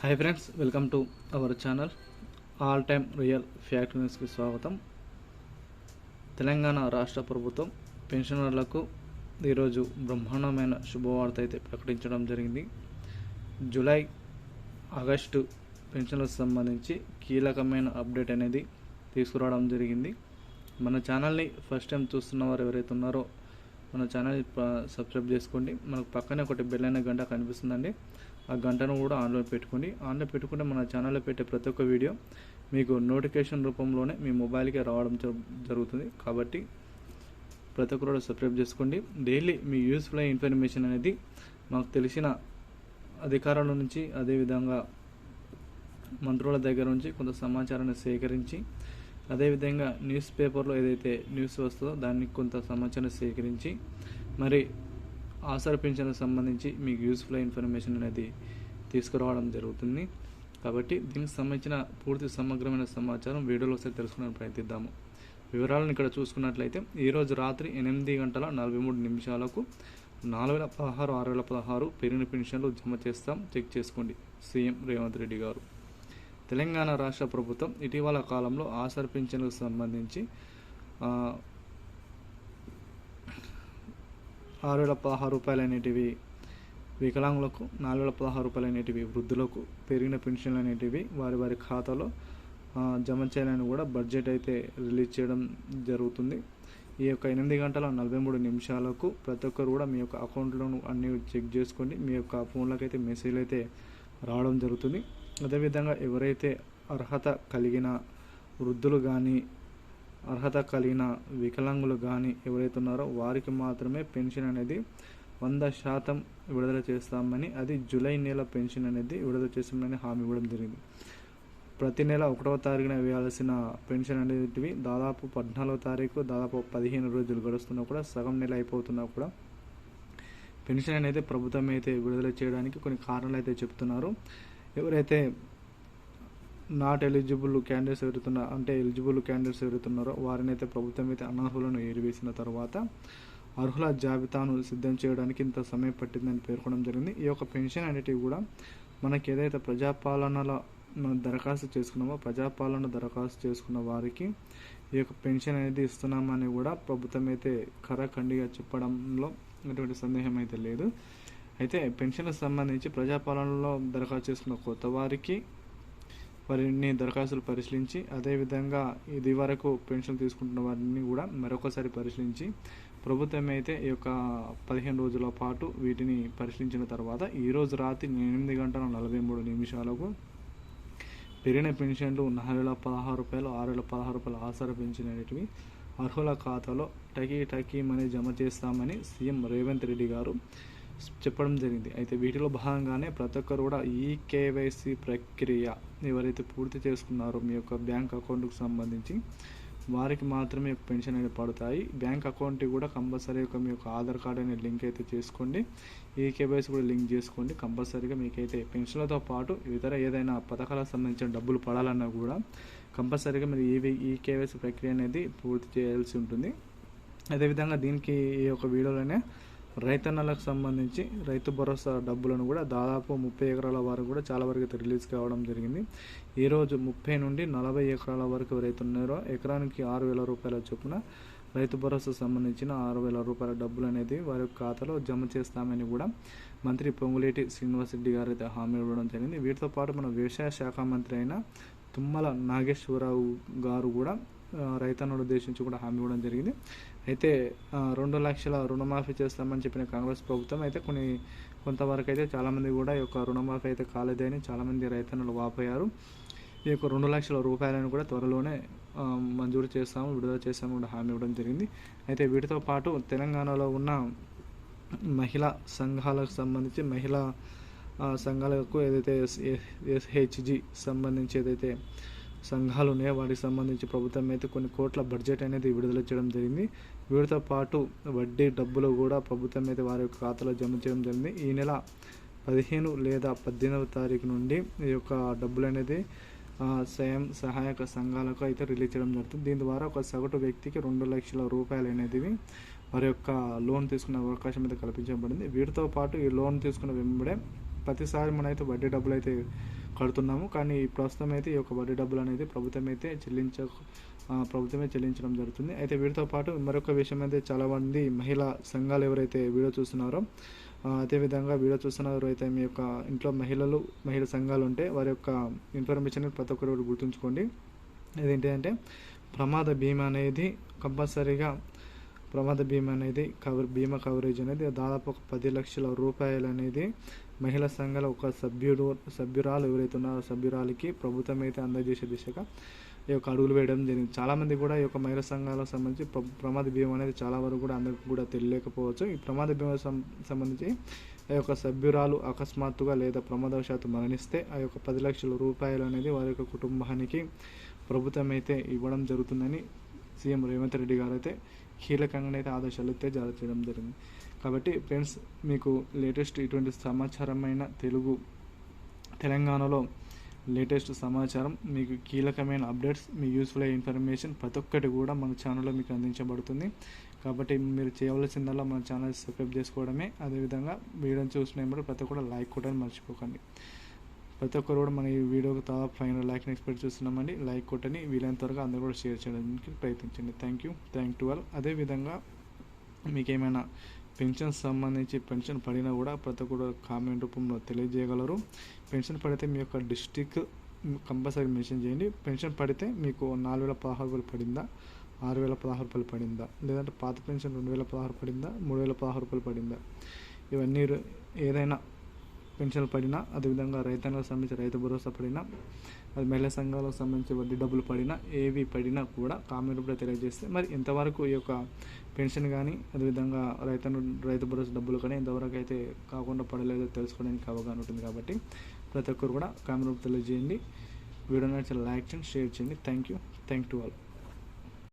Hi friends, welcome to our channel all time real fact న్యూస్కి స్వాగతం. తెలంగాణ రాష్ట్ర ప్రభుత్వం పెన్షనర్లకు ఈరోజు బ్రహ్మాండమైన శుభవార్త అయితే ప్రకటించడం జరిగింది. జూలై ఆగస్టు పెన్షన్లకు సంబంధించి కీలకమైన అప్డేట్ అనేది తీసుకురావడం జరిగింది. మన ఛానల్ని ఫస్ట్ టైం చూస్తున్న వారు ఎవరైతే ఉన్నారో మన ఛానల్ సబ్స్క్రైబ్ చేసుకోండి. మనకు పక్కనే ఒకటి బెల్ అనే గంట కనిపిస్తుందండి, ఆ గంటను కూడా ఆన్లో పెట్టుకోండి. ఆన్లో పెట్టుకుంటే మన ఛానల్లో పెట్టే ప్రతి ఒక్క వీడియో మీకు నోటిఫికేషన్ రూపంలోనే మీ మొబైల్కి రావడం జరుగుతుంది. కాబట్టి ప్రతి ఒక్కరు కూడా సబ్స్క్రైబ్ చేసుకోండి. డైలీ మీ యూస్ఫుల్ ఇన్ఫర్మేషన్ అనేది మాకు తెలిసిన అధికారుల నుంచి, అదేవిధంగా మంత్రుల దగ్గర నుంచి కొంత సమాచారాన్ని సేకరించి, అదేవిధంగా న్యూస్ పేపర్లో ఏదైతే న్యూస్ వస్తుందో దానికి కొంత సమాచారం సేకరించి మరి ఆసర పింఛన్కు సంబంధించి మీకు యూస్ఫుల్ ఇన్ఫర్మేషన్ అనేది తీసుకురావడం జరుగుతుంది. కాబట్టి దీనికి సంబంధించిన పూర్తి సమగ్రమైన సమాచారం వీడియోలో ఒకసారి తెలుసుకునే ప్రయత్నిద్దాము. వివరాలను ఇక్కడ చూసుకున్నట్లయితే ఈరోజు రాత్రి 8:43 4016, 6016 పెరిగిన పెన్షన్లు జమ చేస్తాం, చెక్ చేసుకోండి. సీఎం రేవంత్ రెడ్డి గారు. తెలంగాణ రాష్ట్ర ప్రభుత్వం ఇటీవల కాలంలో ఆసర పింఛన్లకు సంబంధించి 6,016 రూపాయలు అనేటివి వికలాంగులకు, 4,016 రూపాయలు అనేటివి వృద్ధులకు పెరిగిన పెన్షన్లు అనేటివి వారి వారి ఖాతాలో జమ చేయాలని కూడా బడ్జెట్ అయితే రిలీజ్ చేయడం జరుగుతుంది. ఈ యొక్క 8:43 ప్రతి ఒక్కరు కూడా మీ యొక్క అకౌంట్లను అన్నీ చెక్ చేసుకోండి. మీ యొక్క ఫోన్లకు అయితే మెసేజ్లు అయితే రావడం జరుగుతుంది. అదేవిధంగా ఎవరైతే అర్హత కలిగిన వృద్ధులు కానీ, అర్హత కలిగిన వికలాంగులు కానీ ఎవరైతే ఉన్నారో వారికి మాత్రమే పెన్షన్ అనేది 100% విడుదల చేస్తామని, అది జూలై నెల పెన్షన్ అనేది విడుదల చేస్తామని హామీ ఇవ్వడం జరిగింది. ప్రతి నెల 1వ తారీఖున వేయాల్సిన పెన్షన్ అనేటివి దాదాపు 14వ తారీఖు, దాదాపు 15 రోజులు గడుస్తున్నా కూడా, సగం నెల అయిపోతున్నా కూడా పెన్షన్ అనేది ప్రభుత్వం అయితే విడుదల చేయడానికి కొన్ని కారణాలు అయితే చెప్తున్నారు. ఎవరైతే నాట్ ఎలిజిబుల్ క్యాండిడేట్స్ ఎవరుతున్నారో, అంటే ఎలిజిబుల్ క్యాండిడేట్స్ ఎవరుతున్నారో వారిని అయితే ప్రభుత్వం అయితే అనర్హులను ఏరివేసిన తర్వాత అర్హుల జాబితాను సిద్ధం చేయడానికి ఇంత సమయం పట్టిందని పేర్కొనడం జరిగింది. ఈ యొక్క పెన్షన్ అనేటివి కూడా మనకి ఏదైతే ప్రజాపాలనలో దరఖాస్తు చేసుకున్న వారికి ఈ యొక్క పెన్షన్ అనేది ఇస్తున్నామని కూడా ప్రభుత్వం అయితే ఖరాఖండిగా చెప్పడంలో ఎటువంటి సందేహం అయితే లేదు. అయితే పెన్షన్లకు సంబంధించి ప్రజాపాలనలో దరఖాస్తు చేసుకున్న కొత్త వారికి వారిని దరఖాస్తులు పరిశీలించి, అదేవిధంగా ఇది వరకు పెన్షన్ తీసుకుంటున్న వారిని కూడా మరొకసారి పరిశీలించి ప్రభుత్వం అయితే ఈ యొక్క 15 రోజుల పాటు వీటిని పరిశీలించిన తర్వాత ఈరోజు రాత్రి 8:43 పెరిగిన పెన్షన్లు 4,016 రూపాయలు, 6,016 రూపాయలు ఆసరా పెన్షన్ అనేటివి అర్హుల ఖాతాలో టకీ జమ చేస్తామని సీఎం రేవంత్ రెడ్డి గారు చెప్పడం జరిగింది. అయితే వీటిలో భాగంగానే ప్రతి ఒక్కరు కూడా ఈ కేవైసీ ప్రక్రియ ఎవరైతే పూర్తి చేసుకున్నారో మీ యొక్క బ్యాంక్ అకౌంట్కి సంబంధించి వారికి మాత్రమే పెన్షన్ అనేది పడతాయి. బ్యాంక్ అకౌంట్కి కూడా కంపల్సరీగా మీ యొక్క ఆధార్ కార్డ్ అనే లింక్ అయితే చేసుకోండి. ఈ కేవైసీ కూడా లింక్ చేసుకోండి. కంపల్సరీగా మీకైతే పెన్షన్లతో పాటు ఇతర ఏదైనా పథకాలకు సంబంధించిన డబ్బులు పడాలన్నా కూడా కంపల్సరీగా మీరు ఈ కేవైసీ ప్రక్రియ అనేది పూర్తి చేయాల్సి ఉంటుంది. అదేవిధంగా దీనికి ఈ యొక్క వీడియోలోనే రైతన్నలకు సంబంధించి రైతు భరోసా డబ్బులను కూడా దాదాపు 30 ఎకరాల వరకు కూడా చాలా వరకు అయితే రిలీజ్ కావడం జరిగింది. ఈరోజు 30 నుండి 40 ఎకరాల వరకు ఎవరైతే ఉన్నారో ఎకరానికి 6,000 రూపాయల చొప్పున రైతు భరోసా సంబంధించిన 6,000 రూపాయల డబ్బులు అనేది వారి ఖాతాలో జమ చేస్తామని కూడా మంత్రి పొంగులేటి శ్రీనివాసరెడ్డి గారు అయితే హామీ ఇవ్వడం జరిగింది. వీటితో పాటు మన వ్యవసాయ శాఖ మంత్రి అయిన తుమ్మల నాగేశ్వరరావు గారు కూడా రైతన్నలు ఉద్దేశించి కూడా హామీ ఇవ్వడం జరిగింది. అయితే 2 లక్షల రుణమాఫీ చేస్తామని చెప్పిన కాంగ్రెస్ ప్రభుత్వం అయితే కొంతవరకు అయితే చాలామంది కూడా ఈ యొక్క రుణమాఫీ అయితే కాలేదని చాలామంది రైతన్నలు వాపోయారు. ఈ యొక్క 2 లక్షల రూపాయలను కూడా త్వరలోనే మంజూరు చేస్తాము, విడుదల చేస్తాము కూడా హామీ ఇవ్వడం జరిగింది. అయితే వీటితో పాటు తెలంగాణలో ఉన్న మహిళా సంఘాలకు సంబంధించి మహిళా సంఘాలకు ఏదైతే SHG సంబంధించి ఏదైతే సంఘాలు ఉన్నాయో వాటికి సంబంధించి ప్రభుత్వం అయితే కొన్ని కోట్ల బడ్జెట్ అనేది విడుదల చేయడం జరిగింది. వీటితో పాటు వడ్డీ డబ్బులు కూడా ప్రభుత్వం అయితే వారి యొక్క ఖాతాలో జమ చేయడం జరిగింది. ఈ నెల 15 లేదా 18వ తారీఖు నుండి ఈ యొక్క డబ్బులు అనేది స్వయం సహాయక సంఘాలకు అయితే రిలీజ్ చేయడం జరుగుతుంది. దీని ద్వారా ఒక సగటు వ్యక్తికి 2 లక్షల రూపాయలు అనేది వారి యొక్క లోన్ తీసుకునే అవకాశం అయితే కల్పించబడింది. వీటితో పాటు ఈ లోన్ తీసుకున్న వెంబడే ప్రతిసారి మనైతే వడ్డీ డబ్బులు అయితే కడుతున్నాము. కానీ ప్రస్తుతం అయితే ఈ యొక్క వడ్డీ డబ్బులు అనేది ప్రభుత్వమే చెల్లించడం జరుగుతుంది. అయితే వీటితో పాటు మరొక విషయం అయితే చాలామంది మహిళా సంఘాలు ఎవరైతే వీడియో చూస్తున్నారో, అదేవిధంగా వీడియో చూస్తున్న ఎవరైతే మీ యొక్క ఇంట్లో మహిళా సంఘాలు ఉంటే వారి యొక్క ఇన్ఫర్మేషన్ ప్రతి ఒక్కరు గుర్తుంచుకోండి. ఇదేంటంటే ప్రమాద బీమా అనేది కంపల్సరీగా బీమా కవరేజ్ అనేది దాదాపు ఒక 10 లక్షల రూపాయలు అనేది మహిళా సంఘాల ఒక సభ్యురాలు ఎవరైతే ఉన్నారో సభ్యురాలికి ప్రభుత్వం అయితే అందజేసే దిశగా ఈ యొక్క అడుగులు వేయడం జరిగింది. చాలామంది కూడా ఈ యొక్క మహిళా సంఘాలకు సంబంధించి ప్రమాద బీమా అనేది చాలా వరకు కూడా అందరికీ కూడా తెలియకపోవచ్చు. ఈ ప్రమాద బీమా సంబంధించి ఆ యొక్క సభ్యురాలు అకస్మాత్తుగా లేదా ప్రమాదవశాత్తు మరణిస్తే ఆ యొక్క 10 లక్షల రూపాయలు అనేది వారి యొక్క కుటుంబానికి ప్రభుత్వం అయితే ఇవ్వడం జరుగుతుందని సీఎం రేవంత్ రెడ్డి గారు అయితే కీలకంగా అయితే ఆదేశాలు అయితే జారీ చేయడం జరిగింది. కాబట్టి ఫ్రెండ్స్, మీకు లేటెస్ట్ ఇటువంటి సమాచారమైన తెలంగాణలో లేటెస్ట్ సమాచారం, మీకు కీలకమైన అప్డేట్స్, మీ యూస్ఫుల్ ఇన్ఫర్మేషన్ ప్రతి ఒక్కటి కూడా మన ఛానల్లో మీకు అందించబడుతుంది. కాబట్టి మీరు చేయవలసిందల్లా మన ఛానల్ సబ్స్క్రైబ్ చేసుకోవడమే. అదేవిధంగా వీడియోని చూసినప్పుడు ప్రతి ఒక్కరు లైక్ కొట్టని మర్చిపోకండి. ప్రతి ఒక్కరు కూడా మన ఈ వీడియోకి దాదాపు 500 లైక్ని ఎక్స్పెక్ట్ చేస్తున్నామండి. లైక్ కొట్టని వీలైనంత వరకు అందరూ కూడా షేర్ చేయడానికి ప్రయత్నించండి. Thank to all. అదేవిధంగా మీకు ఏమైనా పెన్షన్ సంబంధించి పెన్షన్ పడినా కూడా ప్రతి ఒక్కరు కామెంట్ రూపంలో తెలియజేయగలరు. పెన్షన్ పడితే మీ యొక్క డిస్టిక్ కంపల్సరీ మెన్షన్ చేయండి. పెన్షన్ పడితే మీకు 4016 రూపాయలు పడిందా, 6016 రూపాయలు పడిందా, లేదంటే పాత పెన్షన్ 2016 పడిందా, 3016 రూపాయలు పడిందా, ఇవన్నీ ఏదైనా పెన్షన్లు పడినా, అదేవిధంగా రైతాంగాలకు సంబంధించి రైతు భరోసా పడినా, అది మహిళా సంఘాలకు సంబంధించి వడ్డీ డబ్బులు పడినా, ఏవి పడినా కూడా కామెంట్ రూపంలో తెలియజేస్తే మరి ఎంతవరకు ఈ యొక్క పెన్షన్ కానీ అదేవిధంగా రైతు భరోసా డబ్బులు కానీ ఎంతవరకు అయితే కాకుండా పడలేదో తెలుసుకోవడానికి అవగాహన ఉంటుంది. కాబట్టి ప్రతి ఒక్కరు కూడా కామెంట్ రూపంలో తెలియజేయండి. వీడియో నచ్చితే లైక్ చేయండి, షేర్ చేయండి. Thank to all.